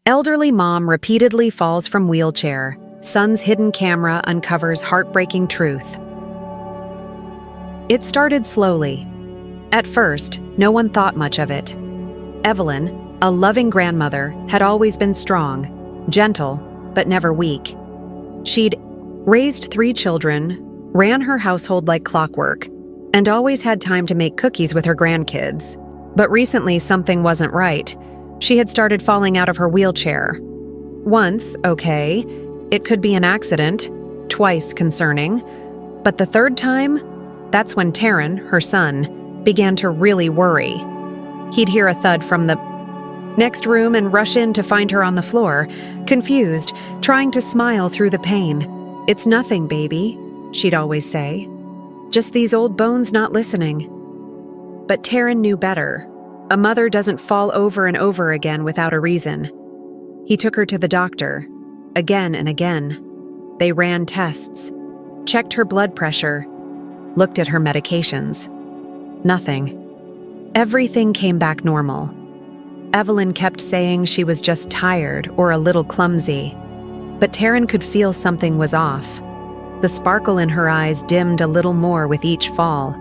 Elderly mom repeatedly falls from wheelchair. Son's hidden camera uncovers heartbreaking truth. It started slowly. At first, no one thought much of it. Evelyn, a loving grandmother, had always been strong, gentle, but never weak. She'd raised 3 children, ran her household like clockwork, and always had time to make cookies with her grandkids. But recently, something wasn't right. She had started falling out of her wheelchair. Once, okay, it could be an accident, twice concerning, but the third time, that's when Taryn, her son, began to really worry. He'd hear a thud from the next room and rush in to find her on the floor, confused, trying to smile through the pain. "It's nothing, baby," she'd always say. "Just these old bones not listening." But Taryn knew better. A mother doesn't fall over and over again without a reason. He took her to the doctor, again and again. They ran tests, checked her blood pressure, looked at her medications. Nothing. Everything came back normal. Evelyn kept saying she was just tired or a little clumsy, but Taryn could feel something was off. The sparkle in her eyes dimmed a little more with each fall.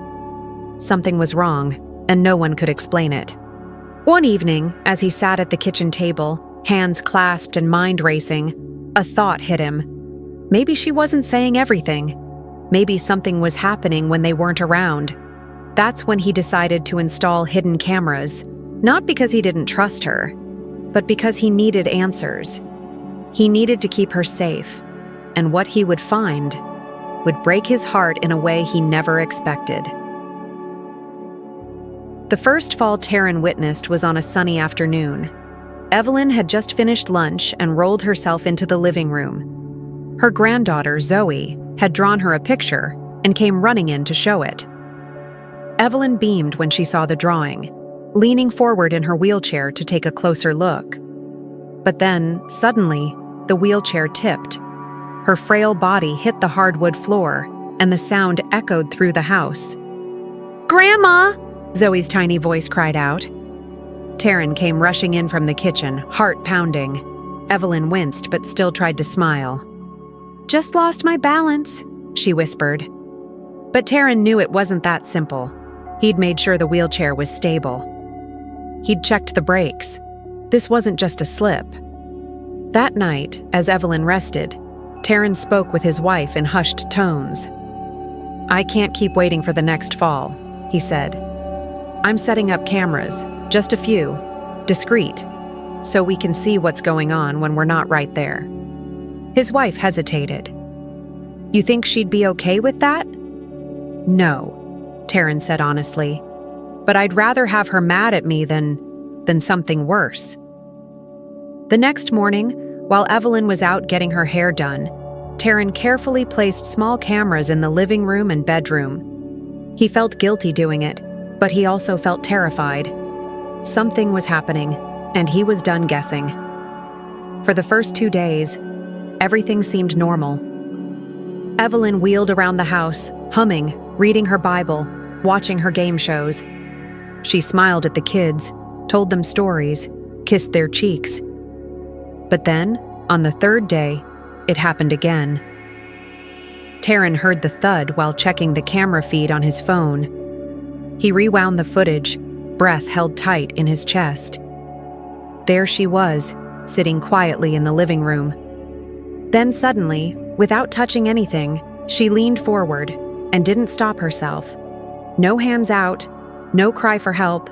Something was wrong, and no one could explain it. One evening, as he sat at the kitchen table, hands clasped and mind racing, a thought hit him. Maybe she wasn't saying everything. Maybe something was happening when they weren't around. That's when he decided to install hidden cameras, not because he didn't trust her, but because he needed answers. He needed to keep her safe, and what he would find would break his heart in a way he never expected. The first fall Taryn witnessed was on a sunny afternoon. Evelyn had just finished lunch and rolled herself into the living room. Her granddaughter, Zoe, had drawn her a picture and came running in to show it. Evelyn beamed when she saw the drawing, leaning forward in her wheelchair to take a closer look. But then, suddenly, the wheelchair tipped. Her frail body hit the hardwood floor, and the sound echoed through the house. "Grandma!" Zoe's tiny voice cried out. Taryn came rushing in from the kitchen, heart pounding. Evelyn winced but still tried to smile. "Just lost my balance," she whispered. But Taryn knew it wasn't that simple. He'd made sure the wheelchair was stable. He'd checked the brakes. This wasn't just a slip. That night, as Evelyn rested, Taryn spoke with his wife in hushed tones. "I can't keep waiting for the next fall," he said. "I'm setting up cameras, just a few, discreet, so we can see what's going on when we're not right there." His wife hesitated. "You think she'd be okay with that?" "No," Taryn said honestly. "But I'd rather have her mad at me than something worse." The next morning, while Evelyn was out getting her hair done, Taryn carefully placed small cameras in the living room and bedroom. He felt guilty doing it, but he also felt terrified. Something was happening, and he was done guessing. For the first 2 days, everything seemed normal. Evelyn wheeled around the house, humming, reading her Bible, watching her game shows. She smiled at the kids, told them stories, kissed their cheeks. But then, on the 3rd day, it happened again. Taryn heard the thud while checking the camera feed on his phone. He rewound the footage, breath held tight in his chest. There she was, sitting quietly in the living room. Then suddenly, without touching anything, she leaned forward and didn't stop herself. No hands out, no cry for help,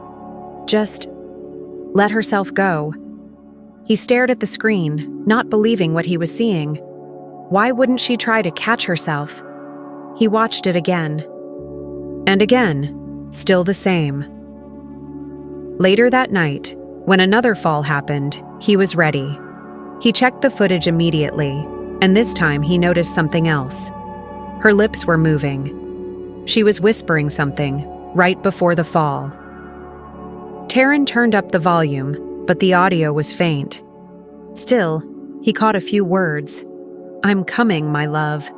just let herself go. He stared at the screen, not believing what he was seeing. Why wouldn't she try to catch herself? He watched it again. And again, still the same. Later that night, when another fall happened, he was ready. He checked the footage immediately, and this time he noticed something else. Her lips were moving. She was whispering something right before the fall. Taryn turned up the volume, but the audio was faint. Still, he caught a few words. "I'm coming, my love."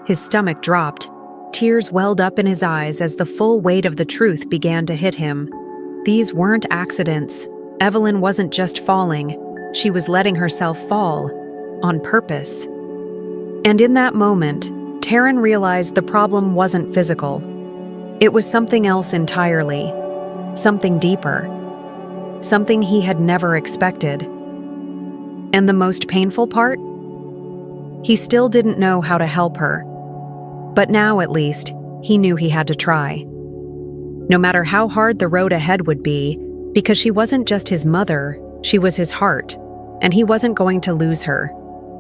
His stomach dropped. Tears welled up in his eyes as the full weight of the truth began to hit him. These weren't accidents. Evelyn wasn't just falling. she was letting herself fall, on purpose. And in that moment, Taryn realized the problem wasn't physical. It was something else entirely, something deeper, something he had never expected. And the most painful part? He still didn't know how to help her. But now, at least, he knew he had to try. No matter how hard the road ahead would be, because she wasn't just his mother, she was his heart, and he wasn't going to lose her.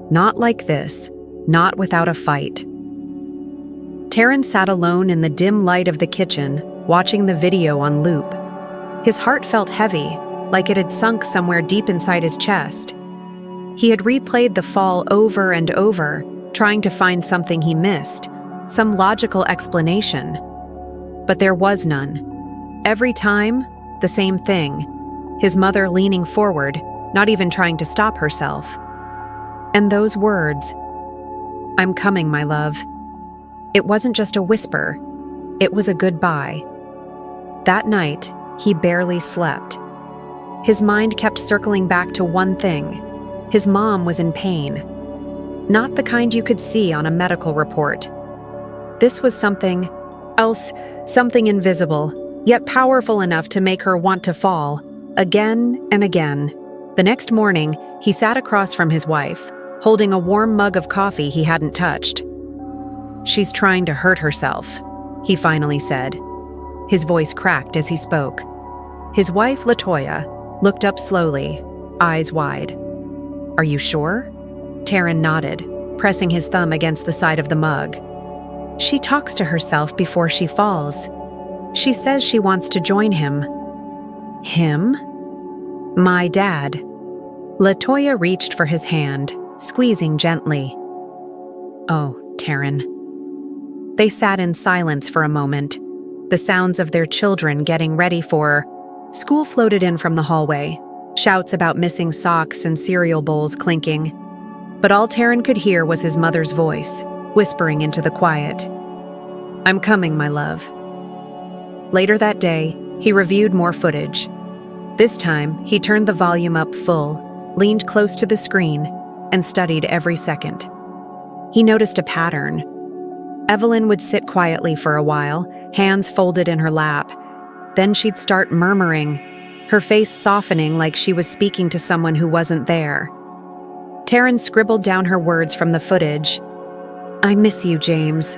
Not like this, not without a fight. Taryn sat alone in the dim light of the kitchen, watching the video on loop. His heart felt heavy, like it had sunk somewhere deep inside his chest. He had replayed the fall over and over, trying to find something he missed, some logical explanation. But there was none. Every time, the same thing. His mother leaning forward, not even trying to stop herself. And those words, "I'm coming, my love." It wasn't just a whisper. It was a goodbye. That night, he barely slept. His mind kept circling back to one thing. His mom was in pain. Not the kind you could see on a medical report. This was something else, something invisible, yet powerful enough to make her want to fall, again and again. The next morning, he sat across from his wife, holding a warm mug of coffee he hadn't touched. "She's trying to hurt herself," he finally said. His voice cracked as he spoke. His wife, Latoya, looked up slowly, eyes wide. "Are you sure?" Taryn nodded, pressing his thumb against the side of the mug. "She talks to herself before she falls. She says she wants to join him." "Him?" "My dad." Latoya reached for his hand, squeezing gently. "Oh, Taryn." They sat in silence for a moment, the sounds of their children getting ready for school floated in from the hallway, shouts about missing socks and cereal bowls clinking. But all Taryn could hear was his mother's voice, whispering into the quiet. "I'm coming, my love." Later that day, he reviewed more footage. This time, he turned the volume up full, leaned close to the screen, and studied every second. He noticed a pattern. Evelyn would sit quietly for a while, hands folded in her lap. Then she'd start murmuring, her face softening like she was speaking to someone who wasn't there. Taryn scribbled down her words from the footage. "I miss you, James.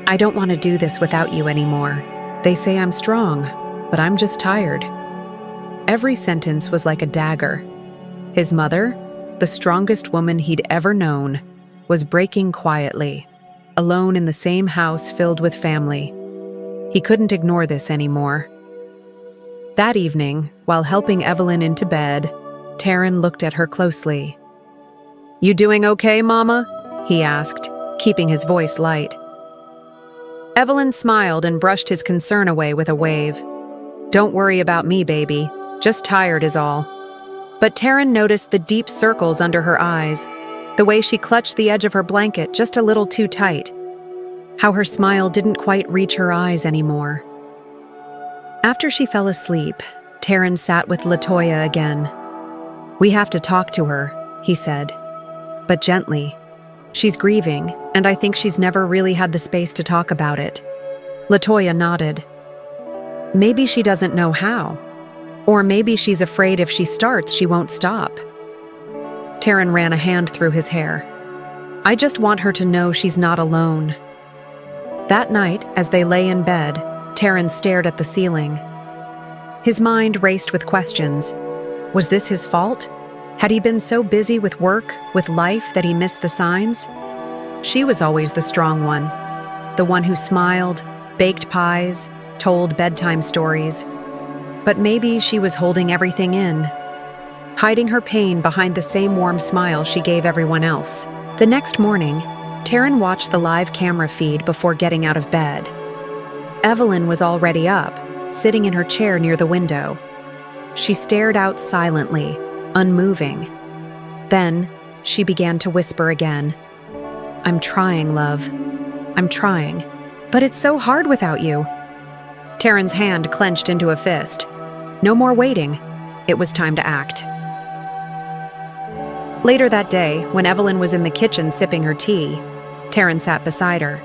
I don't want to do this without you anymore. They say I'm strong, but I'm just tired." Every sentence was like a dagger. His mother, the strongest woman he'd ever known, was breaking quietly, alone in the same house filled with family. He couldn't ignore this anymore. That evening, while helping Evelyn into bed, Taryn looked at her closely. "You doing okay, Mama?" he asked, keeping his voice light. Evelyn smiled and brushed his concern away with a wave. "Don't worry about me, baby. Just tired is all." But Taryn noticed the deep circles under her eyes, the way she clutched the edge of her blanket just a little too tight, how her smile didn't quite reach her eyes anymore. After she fell asleep, Taryn sat with Latoya again. "We have to talk to her," he said, but gently. "She's grieving, and I think she's never really had the space to talk about it." Latoya nodded. "Maybe she doesn't know how. Or maybe she's afraid if she starts, she won't stop." Taryn ran a hand through his hair. "I just want her to know she's not alone." That night, as they lay in bed, Taryn stared at the ceiling. His mind raced with questions. Was this his fault? Had he been so busy with work, with life, that he missed the signs? She was always the strong one, the one who smiled, baked pies, told bedtime stories. But maybe she was holding everything in, hiding her pain behind the same warm smile she gave everyone else. The next morning, Taryn watched the live camera feed before getting out of bed. Evelyn was already up, sitting in her chair near the window. She stared out silently, unmoving. Then, she began to whisper again. "I'm trying, love. I'm trying. But it's so hard without you." Taryn's hand clenched into a fist. No more waiting. It was time to act. Later that day, when Evelyn was in the kitchen sipping her tea, Taryn sat beside her.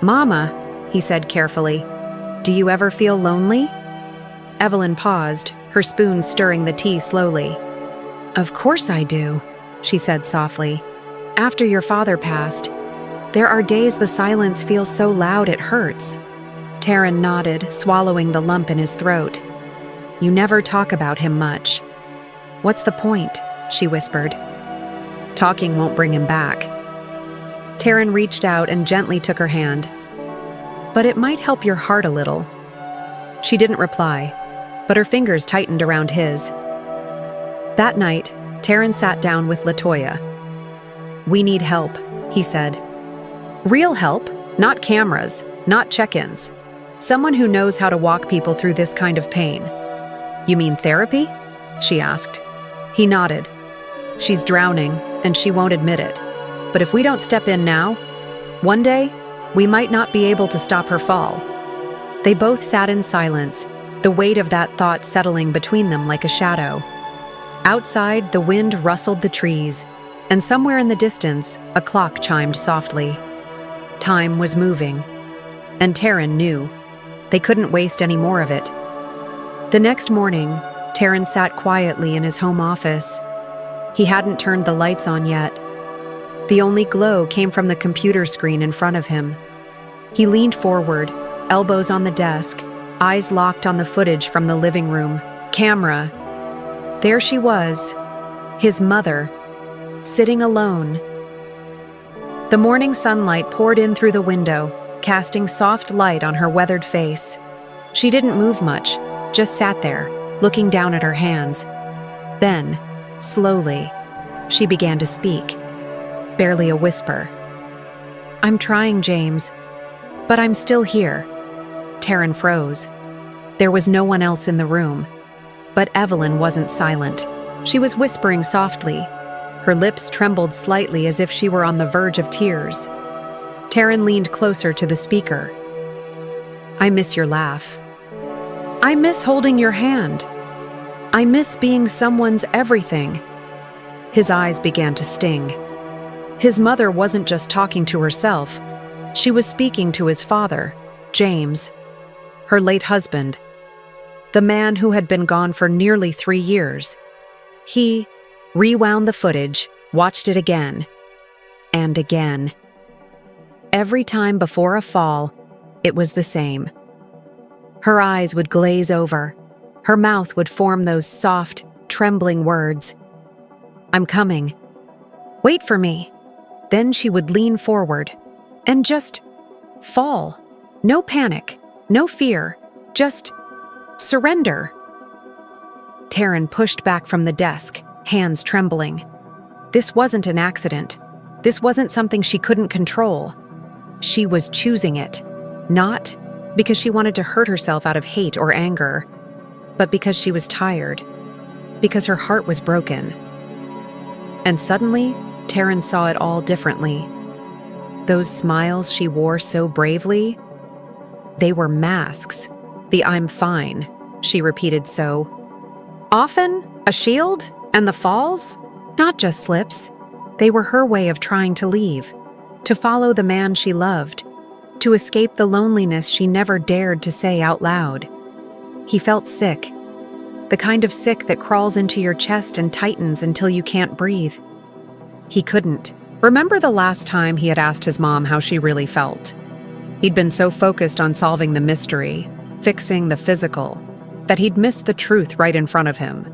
"Mama," he said carefully, "do you ever feel lonely?" Evelyn paused, her spoon stirring the tea slowly. "Of course I do," she said softly. "After your father passed, there are days the silence feels so loud it hurts." Taryn nodded, swallowing the lump in his throat. "You never talk about him much." "What's the point?" she whispered. "Talking won't bring him back." Taryn reached out and gently took her hand. "But it might help your heart a little." She didn't reply, but her fingers tightened around his. That night, Taryn sat down with Latoya. "We need help," he said. "Real help, not cameras, not check-ins. Someone who knows how to walk people through this kind of pain." "You mean therapy?" she asked. He nodded. "She's drowning, and she won't admit it. But if we don't step in now, one day, we might not be able to stop her fall." They both sat in silence, the weight of that thought settling between them like a shadow. Outside, the wind rustled the trees, and somewhere in the distance, a clock chimed softly. Time was moving, and Taryn knew. They couldn't waste any more of it. The next morning, Taryn sat quietly in his home office. He hadn't turned the lights on yet. The only glow came from the computer screen in front of him. He leaned forward, elbows on the desk, eyes locked on the footage from the living room. Camera. There she was, his mother, sitting alone. The morning sunlight poured in through the window, casting soft light on her weathered face. She didn't move much, just sat there, looking down at her hands. Then, slowly, she began to speak, barely a whisper. "I'm trying, James, but I'm still here." Taryn froze. There was no one else in the room. But Evelyn wasn't silent. She was whispering softly. Her lips trembled slightly as if she were on the verge of tears. Taryn leaned closer to the speaker. "I miss your laugh. I miss holding your hand. I miss being someone's everything." His eyes began to sting. His mother wasn't just talking to herself. She was speaking to his father, James, her late husband, the man who had been gone for nearly 3 years. He rewound the footage, watched it again, and again. Every time before a fall, it was the same. Her eyes would glaze over. Her mouth would form those soft, trembling words. "I'm coming. Wait for me." Then she would lean forward and just fall. No panic, no fear, just surrender. Taryn pushed back from the desk, hands trembling. This wasn't an accident. This wasn't something she couldn't control. She was choosing it, not because she wanted to hurt herself out of hate or anger, but because she was tired, because her heart was broken. And suddenly, Taryn saw it all differently. Those smiles she wore so bravely, they were masks. The "I'm fine," she repeated so often, a shield, and the falls, not just slips. They were her way of trying to leave, to follow the man she loved, to escape the loneliness she never dared to say out loud. He felt sick, the kind of sick that crawls into your chest and tightens until you can't breathe. He couldn't remember the last time he had asked his mom how she really felt. He'd been so focused on solving the mystery, fixing the physical, that he'd missed the truth right in front of him.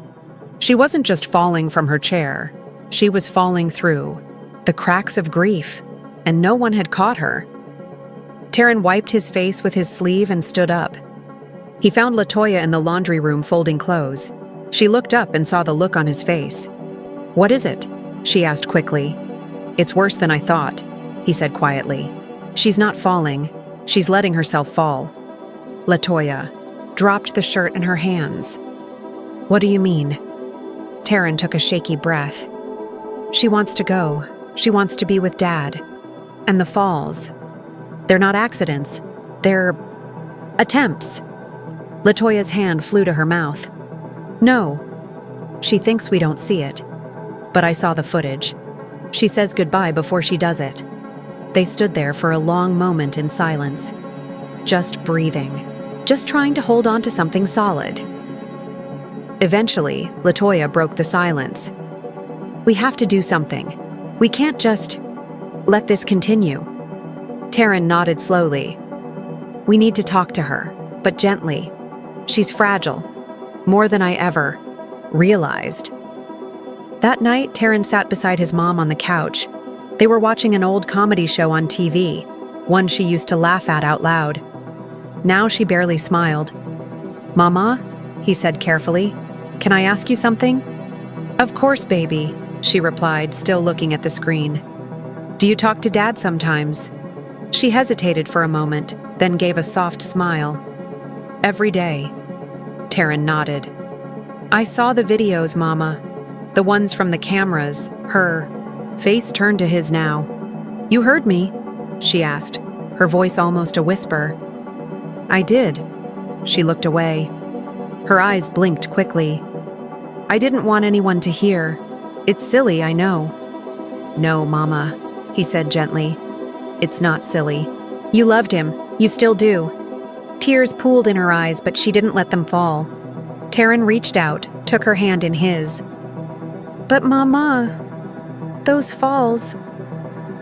She wasn't just falling from her chair. She was falling through the cracks of grief, and no one had caught her. Taryn wiped his face with his sleeve and stood up. He found Latoya in the laundry room folding clothes. She looked up and saw the look on his face. "What is it?" she asked quickly. "It's worse than I thought," he said quietly. "She's not falling. She's letting herself fall." Latoya dropped the shirt in her hands. "What do you mean?" Taryn took a shaky breath. "She wants to go. She wants to be with Dad. And the falls, they're not accidents. They're attempts." Latoya's hand flew to her mouth. "No. She thinks we don't see it. but I saw the footage. She says goodbye before she does it. They stood there for a long moment in silence, just breathing, just trying to hold on to something solid. Eventually, Latoya broke the silence. We have to do something. We can't just let this continue. Taryn nodded slowly. We need to talk to her, but gently. She's fragile, more than I ever realized. That night, Taryn sat beside his mom on the couch. They were watching an old comedy show on TV, one she used to laugh at out loud. Now she barely smiled. "Mama," he said carefully, "can I ask you something?" "Of course, baby," she replied, still looking at the screen. "Do you talk to Dad sometimes?" She hesitated for a moment, then gave a soft smile. "Every day." Taryn nodded. "I saw the videos, Mama. The ones from the cameras, her face turned to his now. You heard me?" she asked, her voice almost a whisper. "I did." She looked away. Her eyes blinked quickly. "I didn't want anyone to hear. It's silly, I know." "No, Mama," he said gently. "It's not silly. You loved him. You still do." Tears pooled in her eyes, but she didn't let them fall. Taryn reached out, took her hand in his. "But Mama, those falls,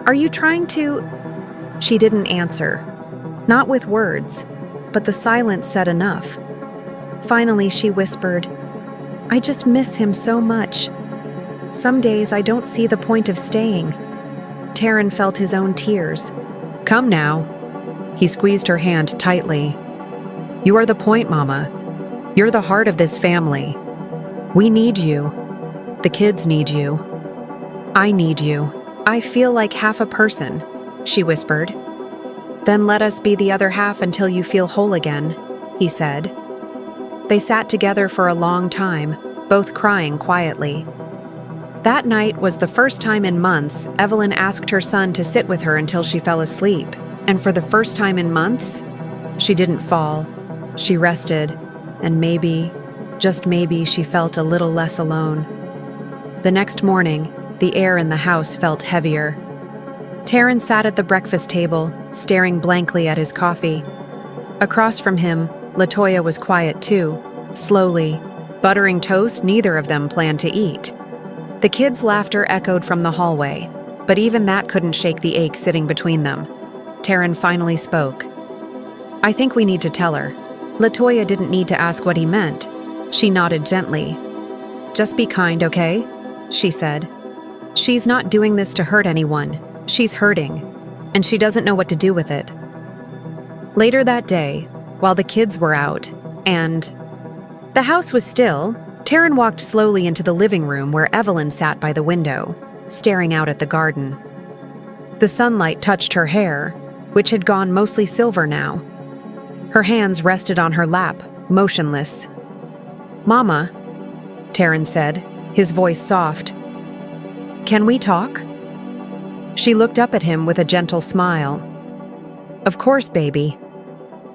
are you trying to—" She didn't answer. Not with words, but the silence said enough. Finally, she whispered, "I just miss him so much. Some days I don't see the point of staying." Taryn felt his own tears. "Come now." He squeezed her hand tightly. "You are the point, Mama. You're the heart of this family. We need you. The kids need you. I need you. I feel like half a person," she whispered. "Then let us be the other half until you feel whole again," he said. They sat together for a long time, both crying quietly. That night was the first time in months Evelyn asked her son to sit with her until she fell asleep, and for the first time in months, she didn't fall. She rested, and maybe, just maybe, she felt a little less alone. The next morning, the air in the house felt heavier. Taryn sat at the breakfast table, staring blankly at his coffee. Across from him, Latoya was quiet too, slowly, buttering toast neither of them planned to eat. The kids' laughter echoed from the hallway, but even that couldn't shake the ache sitting between them. Taryn finally spoke. "I think we need to tell her." Latoya didn't need to ask what he meant. She nodded gently. "Just be kind, okay?" she said. "She's not doing this to hurt anyone. She's hurting, and she doesn't know what to do with it." Later that day, while the kids were out, and the house was still, Taryn walked slowly into the living room where Evelyn sat by the window, staring out at the garden. The sunlight touched her hair, which had gone mostly silver now. Her hands rested on her lap, motionless. "Mama," Taryn said, his voice soft. "Can we talk?" She looked up at him with a gentle smile. "Of course, baby."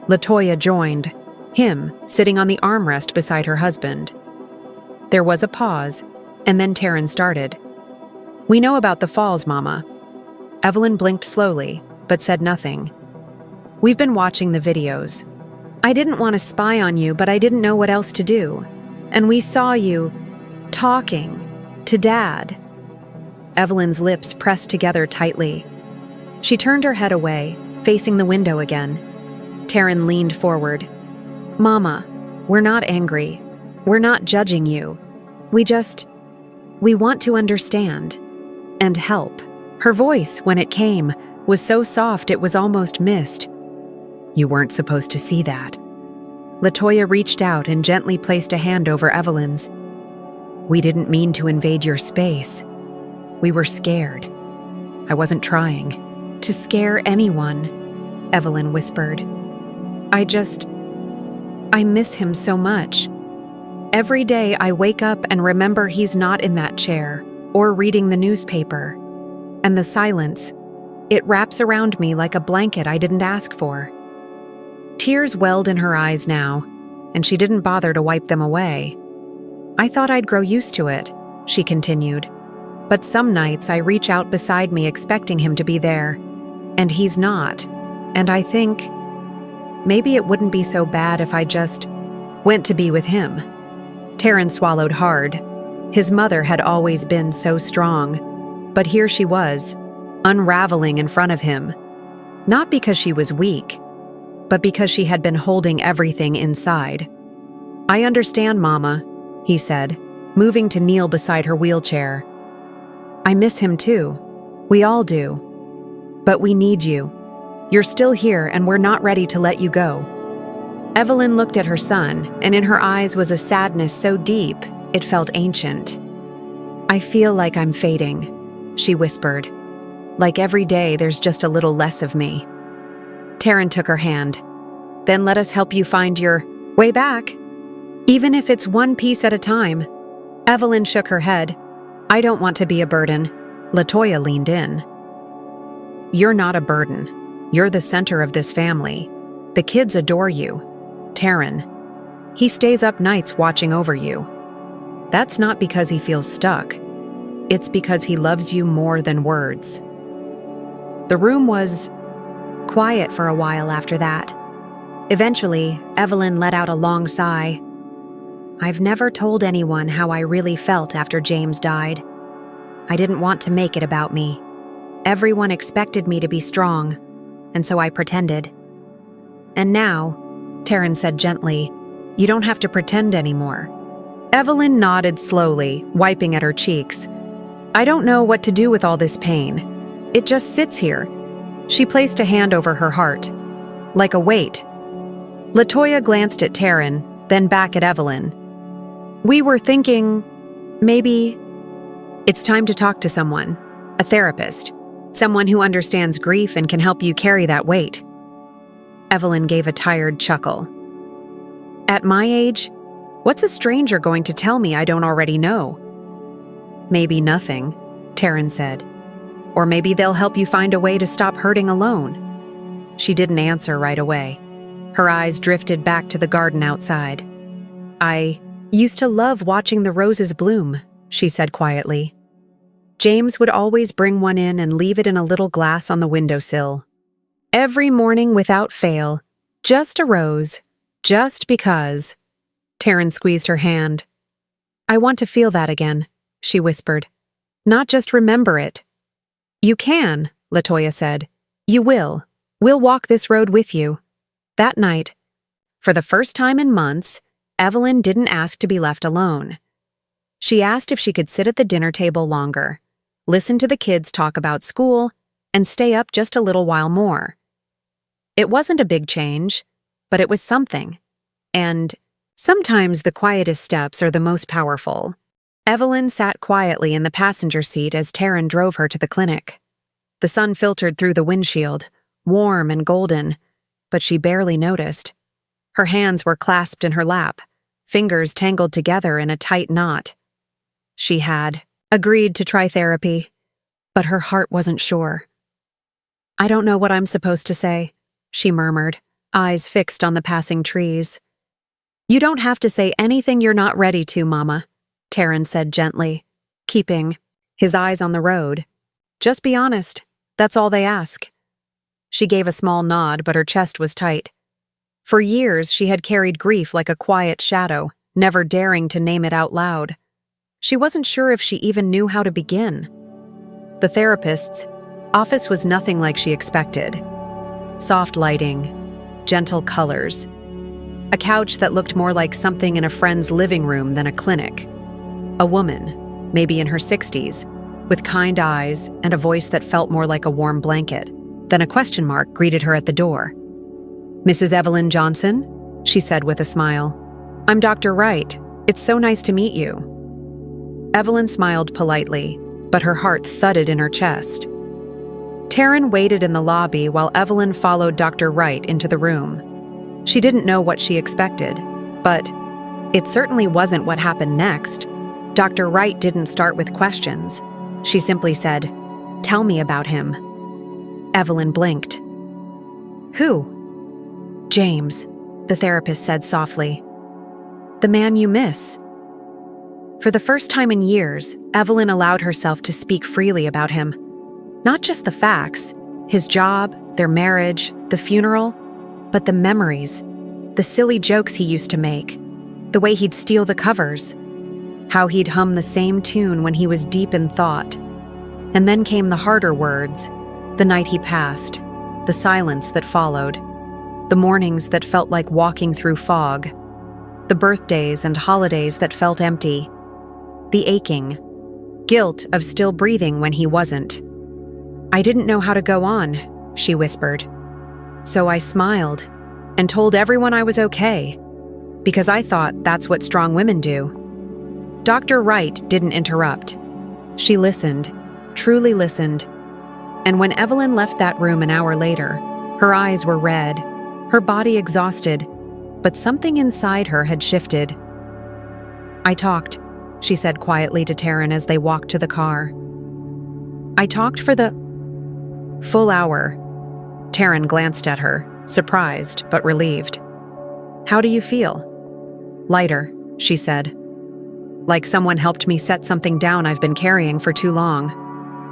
Latoya joined, him sitting on the armrest beside her husband. There was a pause, and then Taryn started. "We know about the falls, Mama." Evelyn blinked slowly, but said nothing. "We've been watching the videos. I didn't want to spy on you, but I didn't know what else to do. And we saw you talking to Dad." Evelyn's lips pressed together tightly. She turned her head away, facing the window again. Taryn leaned forward. "Mama, we're not angry. We're not judging you. We want to understand and help." Her voice, when it came, was so soft it was almost missed. "You weren't supposed to see that." Latoya reached out and gently placed a hand over Evelyn's. "We didn't mean to invade your space. We were scared. I wasn't trying to scare anyone," Evelyn whispered. I miss him so much. Every day I wake up and remember he's not in that chair or reading the newspaper. And the silence, it wraps around me like a blanket I didn't ask for." Tears welled in her eyes now, and she didn't bother to wipe them away. "I thought I'd grow used to it," she continued. But some nights I reach out beside me expecting him to be there, and he's not. And I think maybe it wouldn't be so bad if I just went to be with him. Taryn swallowed hard. His mother had always been so strong, but here she was, unraveling in front of him. Not because she was weak, but because she had been holding everything inside. "I understand, Mama," he said, moving to kneel beside her wheelchair. "I miss him too. We all do. But we need you. You're still here and we're not ready to let you go." Evelyn looked at her son, and in her eyes was a sadness so deep it felt ancient. "I feel like I'm fading," she whispered. "Like every day there's just a little less of me." Taryn took her hand. "Then let us help you find your way back, even if it's one piece at a time." Evelyn shook her head. "I don't want to be a burden." LaToya leaned in. "You're not a burden. You're the center of this family. The kids adore you. Taryn. He stays up nights watching over you. That's not because he feels stuck. It's because he loves you more than words." The room was quiet for a while after that. Eventually, Evelyn let out a long sigh. "I've never told anyone how I really felt after James died. I didn't want to make it about me. Everyone expected me to be strong, and so I pretended. And now," Taryn said gently, "you don't have to pretend anymore." Evelyn nodded slowly, wiping at her cheeks. "I don't know what to do with all this pain. It just sits here." She placed a hand over her heart, like a weight. LaToya glanced at Taryn, then back at Evelyn. "We were thinking, maybe it's time to talk to someone, a therapist, someone who understands grief and can help you carry that weight." Evelyn gave a tired chuckle. "At my age, what's a stranger going to tell me I don't already know?" "Maybe nothing," Taryn said. "Or maybe they'll help you find a way to stop hurting alone." She didn't answer right away. Her eyes drifted back to the garden outside. "I used to love watching the roses bloom," she said quietly. "James would always bring one in and leave it in a little glass on the windowsill. Every morning without fail, just a rose, just because." Taryn squeezed her hand. "I want to feel that again," she whispered. "Not just remember it." "You can," LaToya said. "You will. We'll walk this road with you." That night, for the first time in months, Evelyn didn't ask to be left alone. She asked if she could sit at the dinner table longer, listen to the kids talk about school, and stay up just a little while more. It wasn't a big change, but it was something. And sometimes the quietest steps are the most powerful. Evelyn sat quietly in the passenger seat as Taryn drove her to the clinic. The sun filtered through the windshield, warm and golden, but she barely noticed. Her hands were clasped in her lap, fingers tangled together in a tight knot. She had agreed to try therapy, but her heart wasn't sure. "I don't know what I'm supposed to say," she murmured, eyes fixed on the passing trees. "You don't have to say anything you're not ready to, Mama," Taryn said gently, keeping his eyes on the road. "Just be honest. That's all they ask." She gave a small nod, but her chest was tight. For years, she had carried grief like a quiet shadow, never daring to name it out loud. She wasn't sure if she even knew how to begin. The therapist's office was nothing like she expected. Soft lighting, gentle colors, a couch that looked more like something in a friend's living room than a clinic. A woman, maybe in her 60s, with kind eyes and a voice that felt more like a warm blanket. Then a question mark greeted her at the door. "Mrs. Evelyn Johnson?" she said with a smile. "I'm Dr. Wright. It's so nice to meet you." Evelyn smiled politely, but her heart thudded in her chest. Taryn waited in the lobby while Evelyn followed Dr. Wright into the room. She didn't know what she expected, but it certainly wasn't what happened next. Dr. Wright didn't start with questions. She simply said, "Tell me about him." Evelyn blinked. "Who?" "James," the therapist said softly. "The man you miss." For the first time in years, Evelyn allowed herself to speak freely about him. Not just the facts, his job, their marriage, the funeral, but the memories, the silly jokes he used to make, the way he'd steal the covers, how he'd hum the same tune when he was deep in thought. And then came the harder words, the night he passed, the silence that followed, the mornings that felt like walking through fog, the birthdays and holidays that felt empty, the aching, guilt of still breathing when he wasn't. "I didn't know how to go on," she whispered. "So I smiled and told everyone I was okay, because I thought that's what strong women do." Dr. Wright didn't interrupt. She listened, truly listened. And when Evelyn left that room an hour later, her eyes were red, her body exhausted, but something inside her had shifted. "I talked," she said quietly to Taryn as they walked to the car. "I talked for the full hour." Taryn glanced at her, surprised but relieved. "How do you feel?" "Lighter," she said. "Like someone helped me set something down I've been carrying for too long."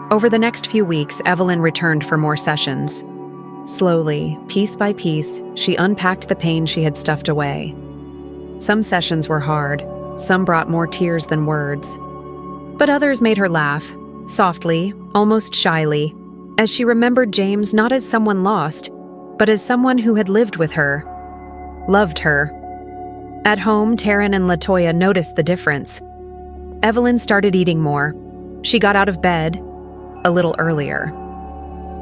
Over the next few weeks, Evelyn returned for more sessions. Slowly, piece by piece, she unpacked the pain she had stuffed away. Some sessions were hard, some brought more tears than words. But others made her laugh, softly, almost shyly, as she remembered James not as someone lost, but as someone who had lived with her, loved her. At home, Taryn and LaToya noticed the difference. Evelyn started eating more. She got out of bed a little earlier.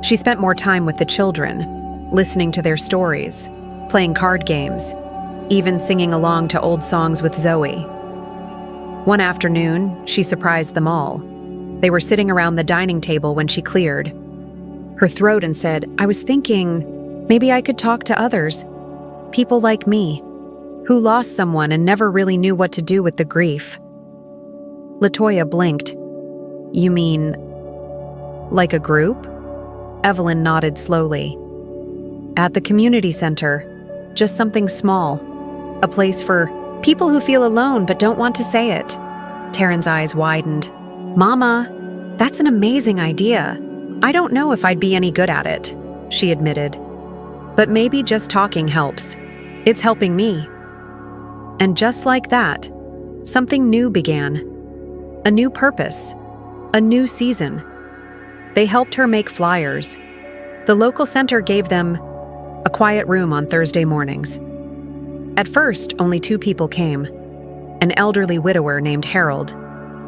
She spent more time with the children, listening to their stories, playing card games, even singing along to old songs with Zoe. One afternoon, she surprised them all. They were sitting around the dining table when she cleared her throat and said, "I was thinking maybe I could talk to others, people like me, who lost someone and never really knew what to do with the grief." LaToya blinked. "You mean, like a group?" Evelyn nodded slowly. "At the community center, just something small, a place for people who feel alone but don't want to say it." Taryn's eyes widened. "Mama, that's an amazing idea. I don't know if I'd be any good at it," she admitted. "But maybe just talking helps. It's helping me." And just like that, something new began. A new purpose. A new season. They helped her make flyers. The local center gave them a quiet room on Thursday mornings. At first, only 2 people came, an elderly widower named Harold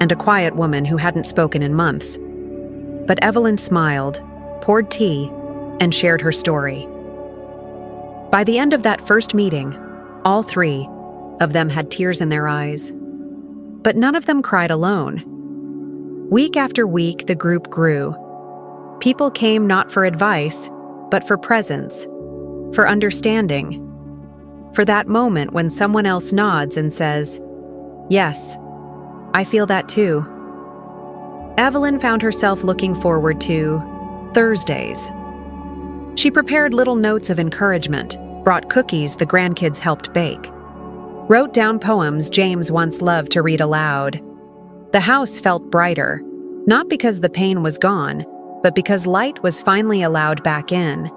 and a quiet woman who hadn't spoken in months. But Evelyn smiled, poured tea, and shared her story. By the end of that first meeting, all 3 of them had tears in their eyes. But none of them cried alone. Week after week, the group grew. People came not for advice, but for presence, for understanding, for that moment when someone else nods and says, "Yes, I feel that too." Evelyn found herself looking forward to Thursdays. She prepared little notes of encouragement, brought cookies the grandkids helped bake, wrote down poems James once loved to read aloud. The house felt brighter, not because the pain was gone, but because light was finally allowed back in.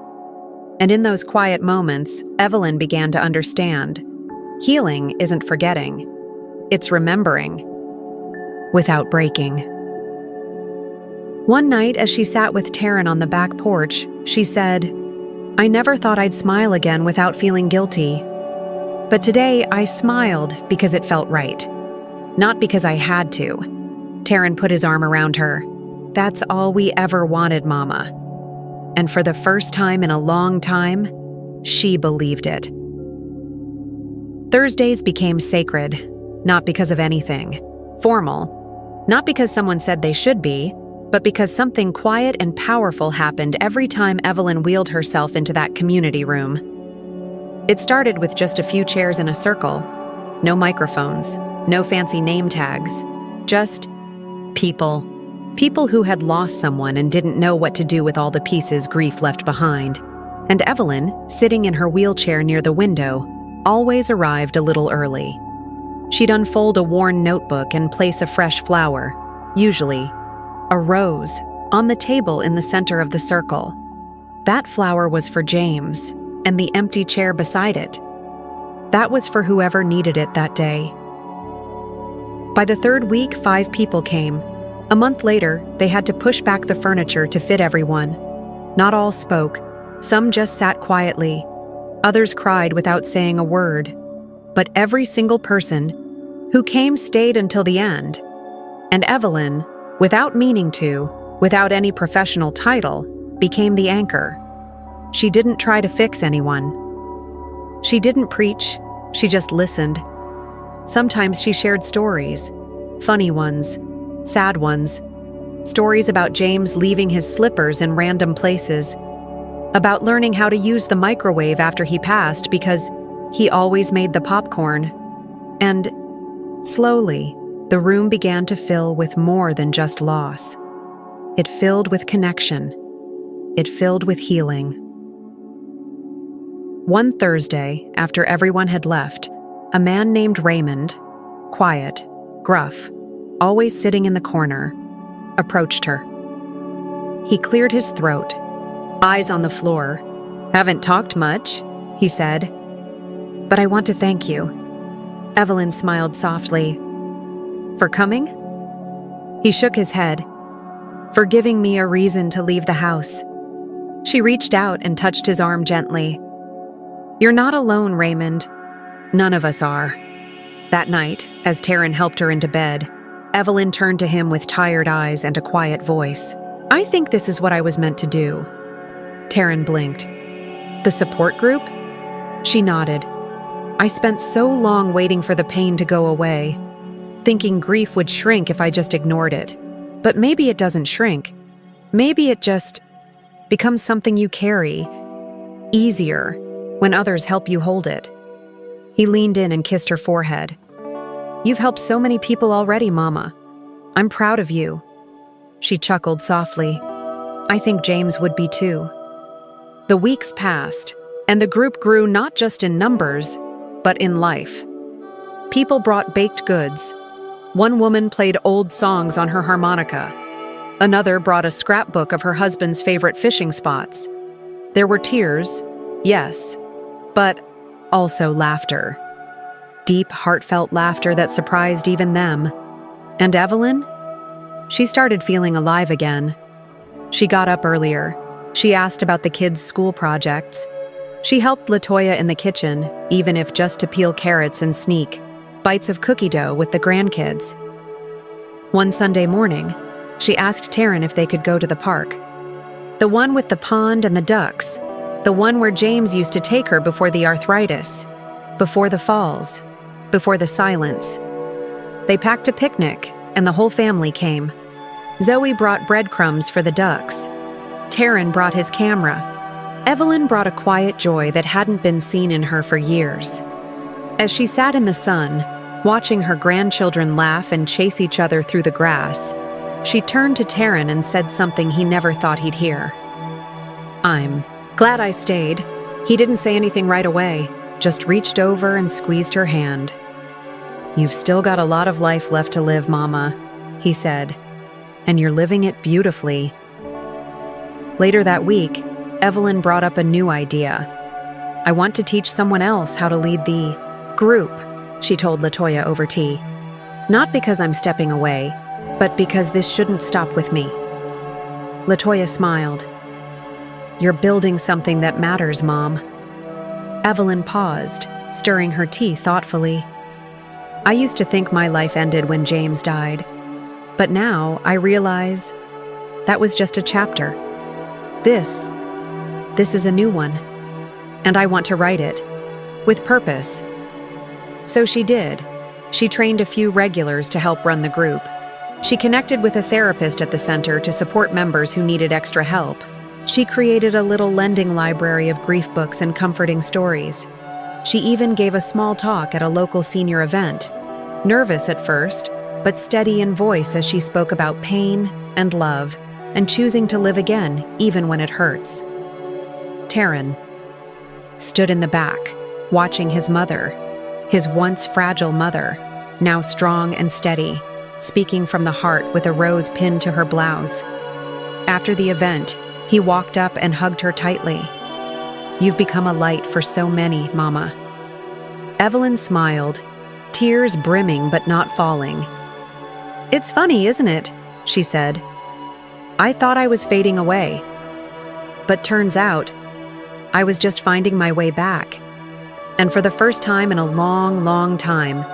And in those quiet moments, Evelyn began to understand. Healing isn't forgetting. It's remembering. Without breaking. One night, as she sat with Taryn on the back porch, she said, "I never thought I'd smile again without feeling guilty. But today, I smiled because it felt right. Not because I had to." Taryn put his arm around her. "That's all we ever wanted, Mama." And for the first time in a long time, she believed it. Thursdays became sacred, not because of anything formal, not because someone said they should be, but because something quiet and powerful happened every time Evelyn wheeled herself into that community room. It started with just a few chairs in a circle, no microphones, no fancy name tags, just people. People who had lost someone and didn't know what to do with all the pieces grief left behind. And Evelyn, sitting in her wheelchair near the window, always arrived a little early. She'd unfold a worn notebook and place a fresh flower, usually a rose, on the table in the center of the circle. That flower was for James, and the empty chair beside it, that was for whoever needed it that day. By the third week, 5 people came. A month later, they had to push back the furniture to fit everyone. Not all spoke. Some just sat quietly. Others cried without saying a word. But every single person who came stayed until the end. And Evelyn, without meaning to, without any professional title, became the anchor. She didn't try to fix anyone. She didn't preach, she just listened. Sometimes she shared stories, funny ones, sad ones, stories about James leaving his slippers in random places, about learning how to use the microwave after he passed because he always made the popcorn. And slowly, the room began to fill with more than just loss. It filled with connection. It filled with healing. One Thursday, after everyone had left, a man named Raymond, quiet, gruff, always sitting in the corner, approached her. He cleared his throat, eyes on the floor. "Haven't talked much," he said. "But I want to thank you." Evelyn smiled softly. "For coming?" He shook his head. "For giving me a reason to leave the house." She reached out and touched his arm gently. "You're not alone, Raymond. None of us are." That night, as Taryn helped her into bed, Evelyn turned to him with tired eyes and a quiet voice. "I think this is what I was meant to do." Taryn blinked. "The support group?" She nodded. "I spent so long waiting for the pain to go away, thinking grief would shrink if I just ignored it. But maybe it doesn't shrink. Maybe it just becomes something you carry, easier, when others help you hold it." He leaned in and kissed her forehead. "You've helped so many people already, Mama. I'm proud of you." She chuckled softly. "I think James would be too." The weeks passed, and the group grew not just in numbers, but in life. People brought baked goods. One woman played old songs on her harmonica. Another brought a scrapbook of her husband's favorite fishing spots. There were tears, yes, but also laughter. Deep, heartfelt laughter that surprised even them. And Evelyn? She started feeling alive again. She got up earlier. She asked about the kids' school projects. She helped LaToya in the kitchen, even if just to peel carrots and sneak bites of cookie dough with the grandkids. One Sunday morning, she asked Taryn if they could go to the park. The one with the pond and the ducks. The one where James used to take her before the arthritis, before the falls, before the silence. They packed a picnic, and the whole family came. Zoe brought breadcrumbs for the ducks. Taryn brought his camera. Evelyn brought a quiet joy that hadn't been seen in her for years. As she sat in the sun, watching her grandchildren laugh and chase each other through the grass, she turned to Taryn and said something he never thought he'd hear. "I'm glad I stayed." He didn't say anything right away, just reached over and squeezed her hand. "You've still got a lot of life left to live, Mama," he said, "and you're living it beautifully." Later that week, Evelyn brought up a new idea. "I want to teach someone else how to lead the group," she told LaToya over tea. "Not because I'm stepping away, but because this shouldn't stop with me." LaToya smiled. "You're building something that matters, Mom." Evelyn paused, stirring her tea thoughtfully. "I used to think my life ended when James died, but now I realize that was just a chapter. This is a new one, and I want to write it, with purpose." So she did. She trained a few regulars to help run the group. She connected with a therapist at the center to support members who needed extra help. She created a little lending library of grief books and comforting stories. She even gave a small talk at a local senior event, nervous at first, but steady in voice as she spoke about pain and love and choosing to live again even when it hurts. Taryn stood in the back, watching his mother, his once fragile mother, now strong and steady, speaking from the heart with a rose pinned to her blouse. After the event, he walked up and hugged her tightly. "You've become a light for so many, Mama." Evelyn smiled, tears brimming but not falling. "It's funny, isn't it?" she said. "I thought I was fading away. But turns out, I was just finding my way back." And for the first time in a long, long time,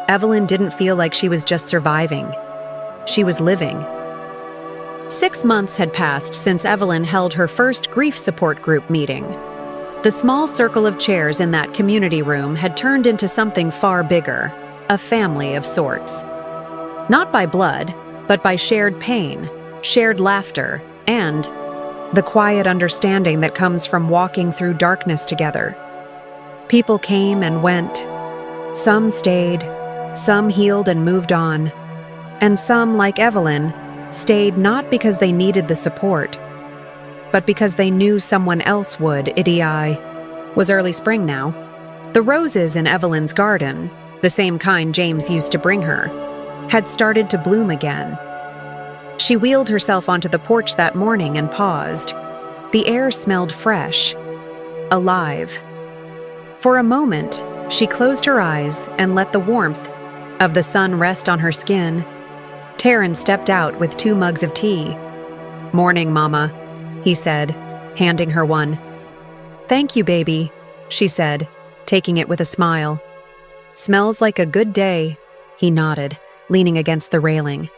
Evelyn didn't feel like she was just surviving. She was living. 6 months had passed since Evelyn held her first grief support group meeting. The small circle of chairs in that community room had turned into something far bigger, a family of sorts. Not by blood, but by shared pain, shared laughter, and the quiet understanding that comes from walking through darkness together. People came and went. Some stayed, some healed and moved on, and some, like Evelyn, stayed not because they needed the support, but because they knew someone else would. It was early spring now. The roses in Evelyn's garden, the same kind James used to bring her, had started to bloom again. She wheeled herself onto the porch that morning and paused. The air smelled fresh, alive. For a moment, she closed her eyes and let the warmth of the sun rest on her skin. Taryn stepped out with 2 mugs of tea. "Morning, Mama," he said, handing her one. "Thank you, baby," she said, taking it with a smile. "Smells like a good day," he nodded, leaning against the railing.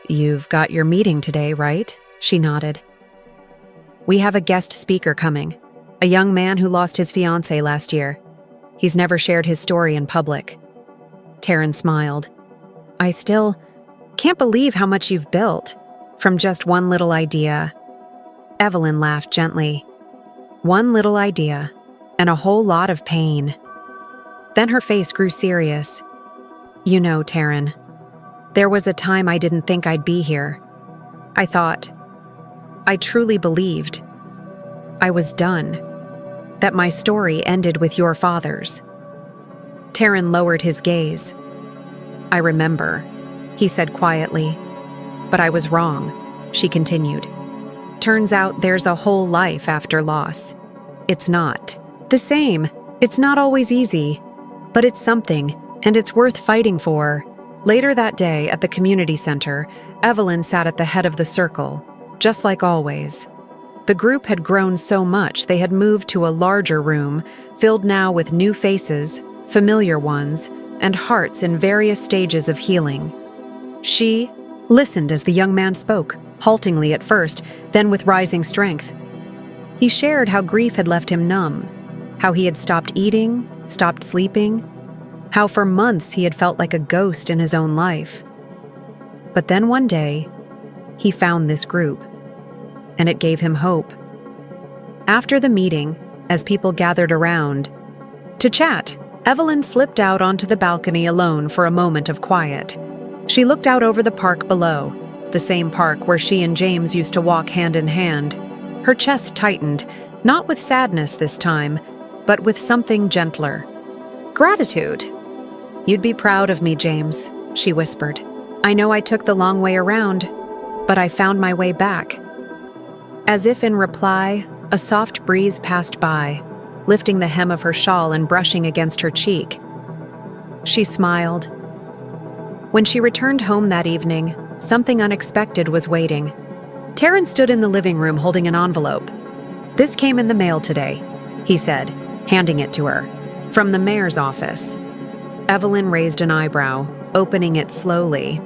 "You've got your meeting today, right?" she nodded. "We have a guest speaker coming, a young man who lost his fiancée last year. He's never shared his story in public." Taryn smiled. "I still can't believe how much you've built from just one little idea." Evelyn laughed gently. "One little idea, and a whole lot of pain." Then her face grew serious. "You know, Taryn, there was a time I didn't think I'd be here. I truly believed I was done, that my story ended with your father's." Taryn lowered his gaze. "I remember," he said quietly. "But I was wrong," she continued. "Turns out there's a whole life after loss. It's not the same. It's not always easy, but it's something, and it's worth fighting for." Later that day at the community center, Evelyn sat at the head of the circle, just like always. The group had grown so much they had moved to a larger room, filled now with new faces, familiar ones, and hearts in various stages of healing. She listened as the young man spoke, haltingly at first, then with rising strength. He shared how grief had left him numb, how he had stopped eating, stopped sleeping, how for months he had felt like a ghost in his own life. But then one day, he found this group, and it gave him hope. After the meeting, as people gathered around to chat, Evelyn slipped out onto the balcony alone for a moment of quiet. She looked out over the park below, the same park where she and James used to walk hand in hand. Her chest tightened, not with sadness this time, but with something gentler. "Gratitude. You'd be proud of me, James," she whispered. "I know I took the long way around, but I found my way back." As if in reply, a soft breeze passed by, lifting the hem of her shawl and brushing against her cheek. She smiled. When she returned home that evening, something unexpected was waiting. Taryn stood in the living room holding an envelope. "This came in the mail today," he said, handing it to her. "From the mayor's office." Evelyn raised an eyebrow, opening it slowly.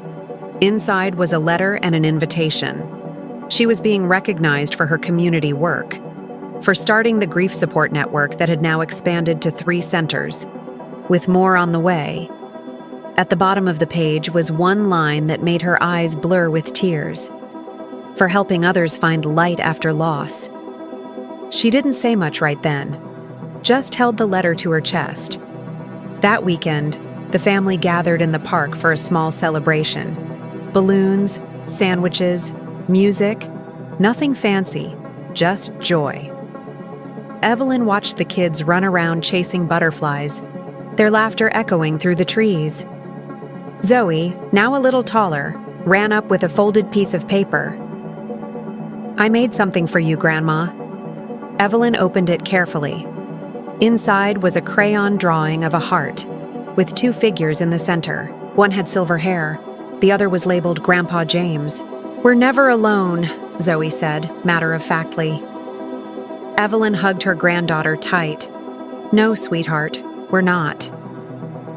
Inside was a letter and an invitation. She was being recognized for her community work, for starting the grief support network that had now expanded to 3 centers, with more on the way. At the bottom of the page was one line that made her eyes blur with tears. For helping others find light after loss. She didn't say much right then, just held the letter to her chest. That weekend, the family gathered in the park for a small celebration. Balloons, sandwiches, music, nothing fancy, just joy. Evelyn watched the kids run around chasing butterflies, their laughter echoing through the trees. Zoe, now a little taller, ran up with a folded piece of paper. "I made something for you, Grandma." Evelyn opened it carefully. Inside was a crayon drawing of a heart, with two figures in the center. One had silver hair, the other was labeled Grandpa James. "We're never alone," Zoe said, matter-of-factly. Evelyn hugged her granddaughter tight. "No, sweetheart, we're not."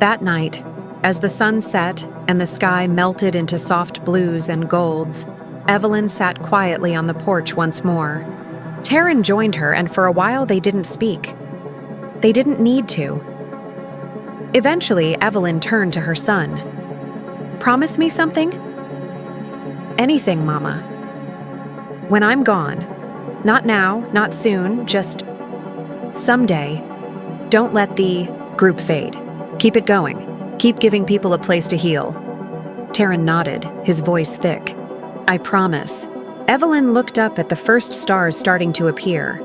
That night, as the sun set and the sky melted into soft blues and golds, Evelyn sat quietly on the porch once more. Taryn joined her, and for a while they didn't speak. They didn't need to. Eventually, Evelyn turned to her son. "Promise me something?" "Anything, Mama." "When I'm gone. Not now, not soon, just someday. Don't let the group fade. Keep it going. Keep giving people a place to heal." Taryn nodded, his voice thick. "I promise." Evelyn looked up at the first stars starting to appear.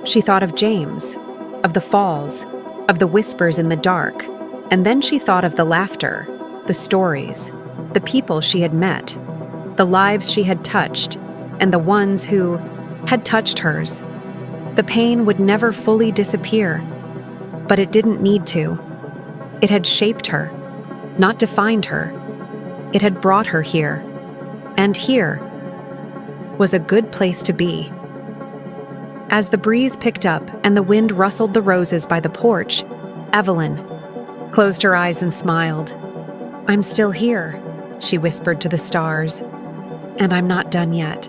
She thought of James, of the falls, of the whispers in the dark, and then she thought of the laughter, the stories, the people she had met, the lives she had touched, and the ones who had touched hers. The pain would never fully disappear, but it didn't need to. It had shaped her, not defined her. It had brought her here, and here was a good place to be. As the breeze picked up and the wind rustled the roses by the porch, Evelyn closed her eyes and smiled. "I'm still here," she whispered to the stars, "and I'm not done yet."